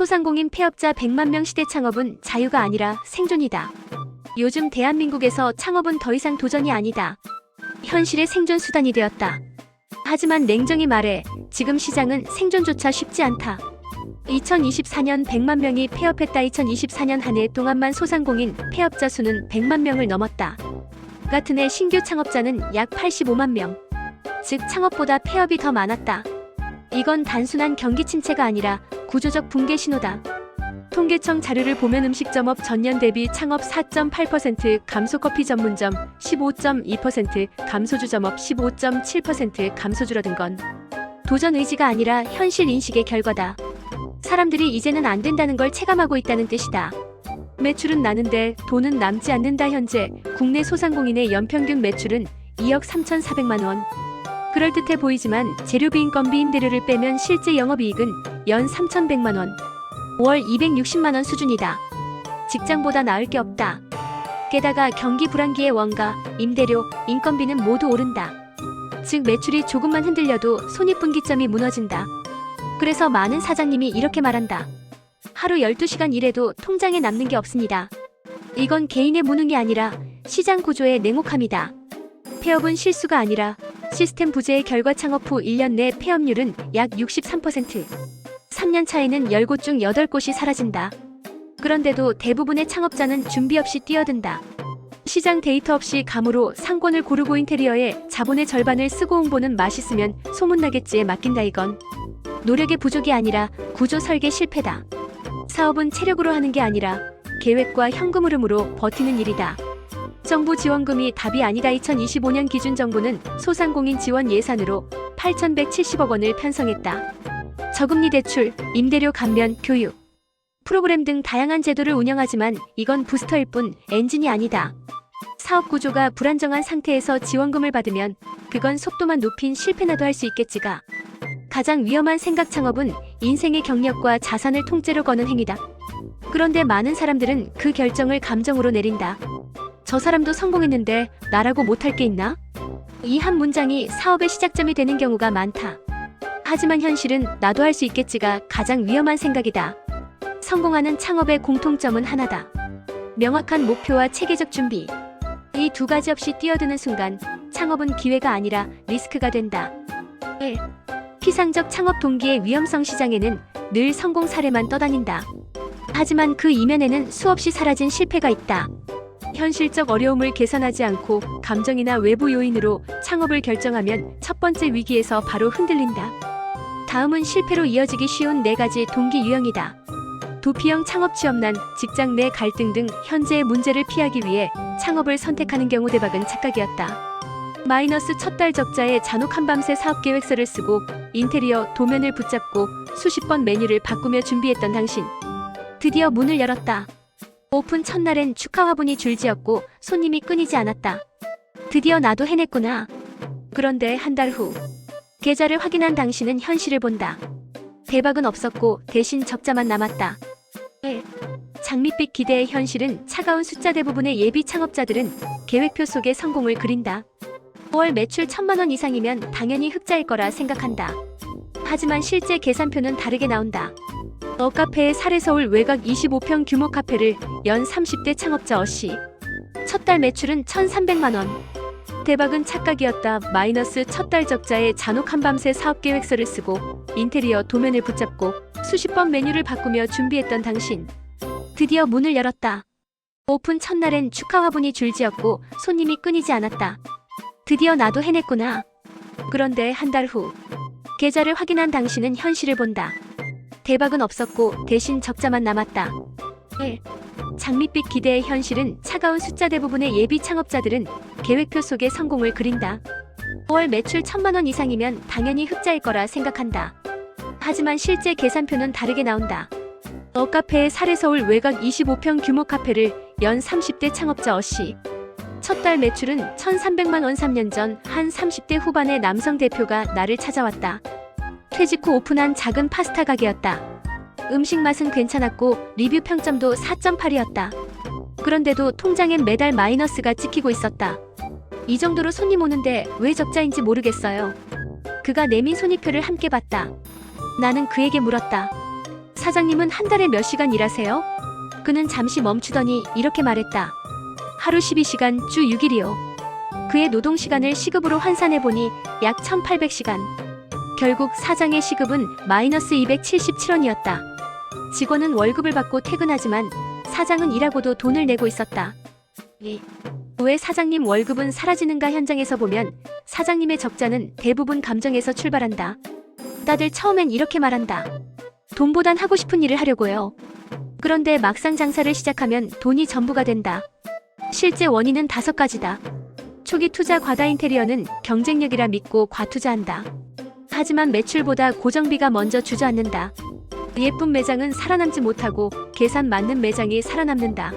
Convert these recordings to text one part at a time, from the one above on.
소상공인 폐업자 100만 명 시대 창업은 자유가 아니라 생존이다. 요즘 대한민국에서 창업은 더 이상 도전이 아니다. 현실의 생존 수단이 되었다. 하지만 냉정히 말해 지금 시장은 생존조차 쉽지 않다. 2024년 100만 명이 폐업했다. 2024년 한 해 동안만 소상공인 폐업자 수는 100만 명을 넘었다. 같은 해 신규 창업자는 약 85만 명. 즉 창업보다 폐업이 더 많았다. 이건 단순한 경기 침체가 아니라 구조적 붕괴 신호다. 통계청 자료를 보면 음식점업 전년 대비 창업 4.8%, 감소커피 전문점 15.2%, 감소주점업 15.7% 감소 줄어든 건 도전 의지가 아니라 현실 인식의 결과다. 사람들이 이제는 안 된다는 걸 체감하고 있다는 뜻이다. 매출은 나는데 돈은 남지 않는다. 현재 국내 소상공인의 연평균 매출은 2억 3,400만 원. 그럴듯해 보이지만 재료비, 인건비, 임대료를 빼면 실제 영업이익은 연 3,100만 원. 월 260만 원 수준이다. 직장보다 나을 게 없다. 게다가 경기 불황기에 원가, 임대료, 인건비는 모두 오른다. 즉 매출이 조금만 흔들려도 손익분기점이 무너진다. 그래서 많은 사장님이 이렇게 말한다. 하루 12시간 일해도 통장에 남는 게 없습니다. 이건 개인의 무능이 아니라 시장 구조의 냉혹함이다. 폐업은 실수가 아니라 시스템 부재의 결과. 창업 후 1년 내 폐업률은 약 63%. 3년 차에는 10곳 중 8곳이 사라진다. 그런데도 대부분의 창업자는 준비 없이 뛰어든다. 시장 데이터 없이 감으로 상권을 고르고 인테리어에 자본의 절반을 쓰고 홍보는 맛있으면 소문나겠지에 맡긴다. 이건 노력의 부족이 아니라 구조 설계 실패다. 사업은 체력으로 하는 게 아니라 계획과 현금 흐름으로 버티는 일이다. 정부 지원금이 답이 아니다. 2025년 기준 정부는 소상공인 지원 예산으로 8,170억 원을 편성했다. 저금리 대출, 임대료 감면, 교육, 프로그램 등 다양한 제도를 운영하지만 이건 부스터일 뿐 엔진이 아니다. 사업 구조가 불안정한 상태에서 지원금을 받으면 그건 속도만 높인 실패나도 할 수 있겠지가. 가장 위험한 생각. 창업은 인생의 경력과 자산을 통째로 거는 행위다. 그런데 많은 사람들은 그 결정을 감정으로 내린다. 저 사람도 성공했는데 나라고 못할 게 있나? 이 한 문장이 사업의 시작점이 되는 경우가 많다. 하지만 현실은 나도 할 수 있겠지가 가장 위험한 생각이다. 성공하는 창업의 공통점은 하나다. 명확한 목표와 체계적 준비. 이 두 가지 없이 뛰어드는 순간 창업은 기회가 아니라 리스크가 된다. 1. 피상적 창업 동기의 위험성. 시장에는 늘 성공 사례만 떠다닌다. 하지만 그 이면에는 수없이 사라진 실패가 있다. 현실적 어려움을 계산하지 않고 감정이나 외부 요인으로 창업을 결정하면 첫 번째 위기에서 바로 흔들린다. 다음은 실패로 이어지기 쉬운 4가지 동기 유형이다. 도피형 창업, 취업난, 직장 내 갈등 등 현재의 문제를 피하기 위해 창업을 선택하는 경우. 대박은 착각이었다. 마이너스 첫 달 적자에 잔혹 한밤새 사업계획서를 쓰고 인테리어 도면을 붙잡고 수십 번 메뉴를 바꾸며 준비했던 당신. 드디어 문을 열었다. 오픈 첫날엔 축하 화분이 줄지었고 손님이 끊이지 않았다. 드디어 나도 해냈구나. 그런데 한 달 후 계좌를 확인한 당신은 현실을 본다. 대박은 없었고 대신 적자만 남았다. 1. 장밋빛 기대의 현실은 차가운 숫자. 대부분의 예비 창업자들은 계획표 속에 성공을 그린다. 5월 매출 1,000만 원 이상이면 당연히 흑자일 거라 생각한다. 하지만 실제 계산표는 다르게 나온다. 카페의 사례. 서울 외곽 25평 규모 카페를 연 30대 창업자 어씨. 첫 달 매출은 1,300만 원. 대박은 착각이었다. 마이너스 첫 달 적자에 잔혹 한밤새 사업계획서를 쓰고 인테리어 도면을 붙잡고 수십 번 메뉴를 바꾸며 준비했던 당신. 드디어 문을 열었다. 오픈 첫날엔 축하 화분이 줄지었고 손님이 끊이지 않았다. 드디어 나도 해냈구나. 그런데 한 달 후 계좌를 확인한 당신은 현실을 본다. 대박은 없었고 대신 적자만 남았다. 1. 장밋빛 기대의 현실은 차가운 숫자. 대부분의 예비 창업자들은 계획표 속에 성공을 그린다. 5월 매출 1,000만 원 이상이면 당연히 흑자일 거라 생각한다. 하지만 실제 계산표는 다르게 나온다. 카페의 사례. 서울 외곽 25평 규모 카페를 연 30대 창업자 어씨. 첫 달 매출은 1,300만 원. 3년 전 한 30대 후반의 남성 대표가 나를 찾아왔다. 퇴직 후 오픈한 작은 파스타 가게였다. 음식 맛은 괜찮았고 리뷰 평점도 4.8이었다. 그런데도 통장엔 매달 마이너스가 찍히고 있었다. 이 정도로 손님 오는데 왜 적자인지 모르겠어요. 그가 내민 손익표를 함께 봤다. 나는 그에게 물었다. 사장님은 한 달에 몇 시간 일하세요? 그는 잠시 멈추더니 이렇게 말했다. 하루 12시간, 주 6일이요. 그의 노동시간을 시급으로 환산해보니 약 1800시간. 결국 사장의 시급은 마이너스 277원이었다. 직원은 월급을 받고 퇴근하지만 사장은 일하고도 돈을 내고 있었다. 왜 사장님 월급은 사라지는가? 현장에서 보면 사장님의 적자는 대부분 감정에서 출발한다. 다들 처음엔 이렇게 말한다. 돈보단 하고 싶은 일을 하려고요. 그런데 막상 장사를 시작하면 돈이 전부가 된다. 실제 원인은 5가지다. 초기 투자 과다. 인테리어는 경쟁력이라 믿고 과투자한다. 하지만 매출보다 고정비가 먼저 주저앉는다. 예쁜 매장은 살아남지 못하고 계산 맞는 매장이 살아남는다.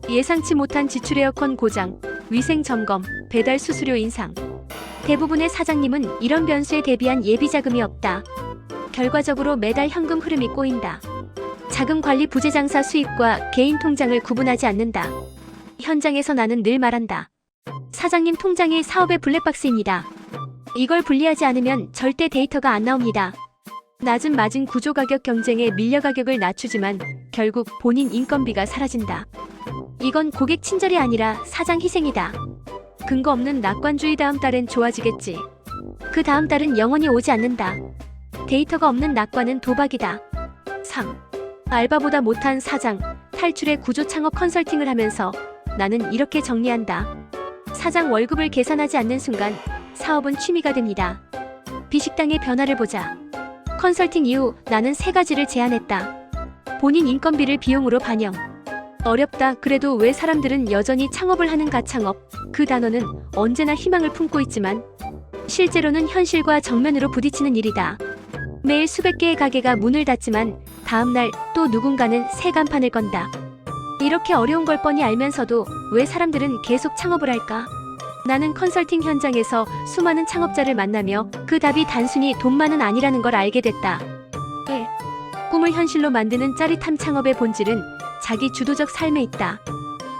예상치 못한 지출. 에어컨 고장, 위생 점검, 배달 수수료 인상. 대부분의 사장님은 이런 변수에 대비한 예비 자금이 없다. 결과적으로 매달 현금 흐름이 꼬인다. 자금 관리 부재. 장사 수입과 개인 통장을 구분하지 않는다. 현장에서 나는 늘 말한다. 사장님 통장이 사업의 블랙박스입니다. 이걸 분리하지 않으면 절대 데이터가 안 나옵니다. 낮은 마진 구조. 가격 경쟁에 밀려 가격을 낮추지만 결국 본인 인건비가 사라진다. 이건 고객 친절이 아니라 사장 희생이다. 근거 없는 낙관주의. 다음 달엔 좋아지겠지. 그 다음 달은 영원히 오지 않는다. 데이터가 없는 낙관은 도박이다. 3. 알바보다 못한 사장. 탈출의 구조. 창업 컨설팅을 하면서 나는 이렇게 정리한다. 사장 월급을 계산하지 않는 순간 사업은 취미가 됩니다. 비식당의 변화를 보자. 컨설팅 이후 나는 3가지를 제안했다. 본인 인건비를 비용으로 반영. 어렵다. 그래도 왜 사람들은 여전히 창업을 하는가? 창업, 그 단어는 언제나 희망을 품고 있지만 실제로는 현실과 정면으로 부딪히는 일이다. 매일 수백 개의 가게가 문을 닫지만 다음날 또 누군가는 새 간판을 건다. 이렇게 어려운 걸 뻔히 알면서도 왜 사람들은 계속 창업을 할까? 나는 컨설팅 현장에서 수많은 창업자를 만나며 그 답이 단순히 돈만은 아니라는 걸 알게 됐다. 1. 꿈을 현실로 만드는 짜릿함. 창업의 본질은 자기 주도적 삶에 있다.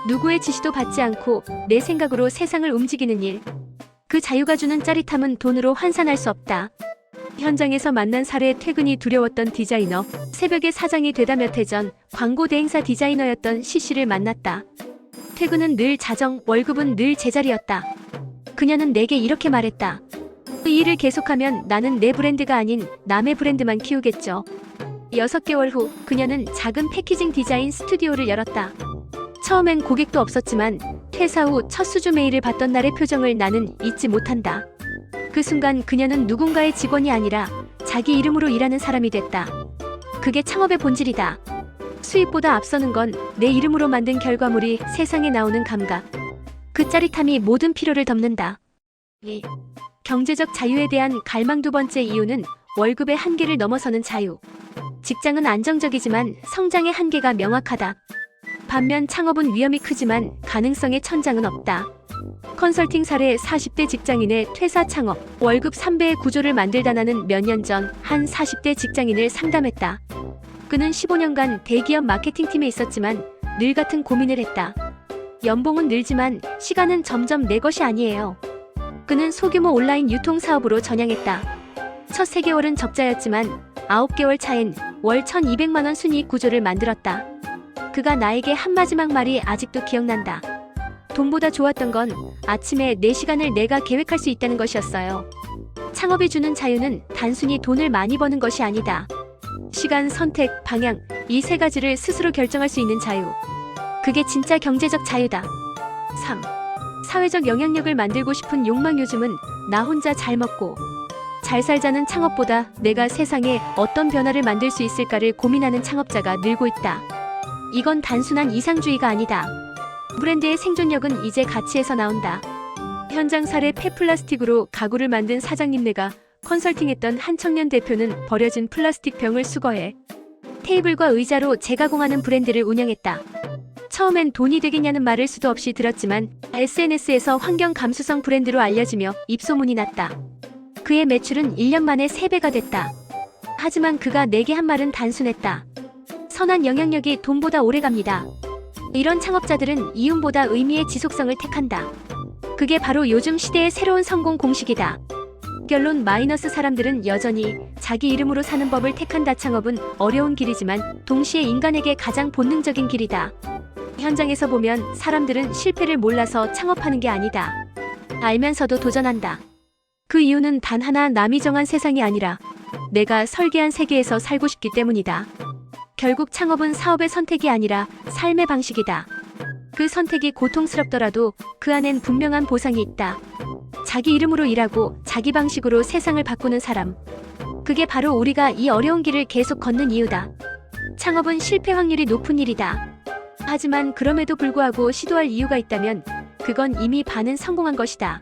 누구의 지시도 받지 않고 내 생각으로 세상을 움직이는 일. 그 자유가 주는 짜릿함은 돈으로 환산할 수 없다. 현장에서 만난 사례. 퇴근이 두려웠던 디자이너. 새벽에 사장이 되다. 몇 해 전 광고 대행사 디자이너였던 CC를 만났다. 퇴근은 늘 자정, 월급은 늘 제자리였다. 그녀는 내게 이렇게 말했다. 이 일을 계속하면 나는 내 브랜드가 아닌 남의 브랜드만 키우겠죠. 6개월 후 그녀는 작은 패키징 디자인 스튜디오를 열었다. 처음엔 고객도 없었지만 퇴사 후 첫 수주 메일을 받던 날의 표정을 나는 잊지 못한다. 그 순간 그녀는 누군가의 직원이 아니라 자기 이름으로 일하는 사람이 됐다. 그게 창업의 본질이다. 수입보다 앞서는 건 내 이름으로 만든 결과물이 세상에 나오는 감각. 그 짜릿함이 모든 필요를 덮는다. 2. 경제적 자유에 대한 갈망. 2번째 이유는 월급의 한계를 넘어서는 자유. 직장은 안정적이지만 성장의 한계가 명확하다. 반면 창업은 위험이 크지만 가능성의 천장은 없다. 컨설팅 사례. 40대 직장인의 퇴사 창업. 월급 3배의 구조를 만들다. 나는 몇 년 전 한 40대 직장인을 상담했다. 그는 15년간 대기업 마케팅팀에 있었지만 늘 같은 고민을 했다. 연봉은 늘지만 시간은 점점 내 것이 아니에요. 그는 소규모 온라인 유통사업으로 전향했다. 첫 3개월은 적자였지만 9개월 차엔 월 1200만원 순이익 구조를 만들었다. 그가 나에게 한 마지막 말이 아직도 기억난다. 돈보다 좋았던 건 아침에 내 시간을 내가 계획할 수 있다는 것이었어요. 창업이 주는 자유는 단순히 돈을 많이 버는 것이 아니다. 시간, 선택, 방향, 이 3가지를 스스로 결정할 수 있는 자유. 그게 진짜 경제적 자유다. 3. 사회적 영향력을 만들고 싶은 욕망. 요즘은 나 혼자 잘 먹고 잘 살자는 창업보다 내가 세상에 어떤 변화를 만들 수 있을까를 고민하는 창업자가 늘고 있다. 이건 단순한 이상주의가 아니다. 브랜드의 생존력은 이제 가치에서 나온다. 현장 사례. 폐플라스틱으로 가구를 만든 사장님. 내가 컨설팅했던 한 청년 대표는 버려진 플라스틱 병을 수거해 테이블과 의자로 재가공하는 브랜드를 운영했다. 처음엔 돈이 되겠냐는 말을 수도 없이 들었지만 SNS에서 환경 감수성 브랜드로 알려지며 입소문이 났다. 그의 매출은 1년 만에 3배가 됐다. 하지만 그가 내게 한 말은 단순했다. 선한 영향력이 돈보다 오래갑니다. 이런 창업자들은 이윤보다 의미의 지속성을 택한다. 그게 바로 요즘 시대의 새로운 성공 공식이다. 결론 마이너스. 사람들은 여전히 자기 이름으로 사는 법을 택한다. 창업은 어려운 길이지만 동시에 인간에게 가장 본능적인 길이다. 현장에서 보면 사람들은 실패를 몰라서 창업하는 게 아니다. 알면서도 도전한다. 그 이유는 단 하나, 남이 정한 세상이 아니라 내가 설계한 세계에서 살고 싶기 때문이다. 결국 창업은 사업의 선택이 아니라 삶의 방식이다. 그 선택이 고통스럽더라도 그 안엔 분명한 보상이 있다. 자기 이름으로 일하고 자기 방식으로 세상을 바꾸는 사람. 그게 바로 우리가 이 어려운 길을 계속 걷는 이유다. 창업은 실패 확률이 높은 일이다. 하지만 그럼에도 불구하고 시도할 이유가 있다면 그건 이미 반은 성공한 것이다.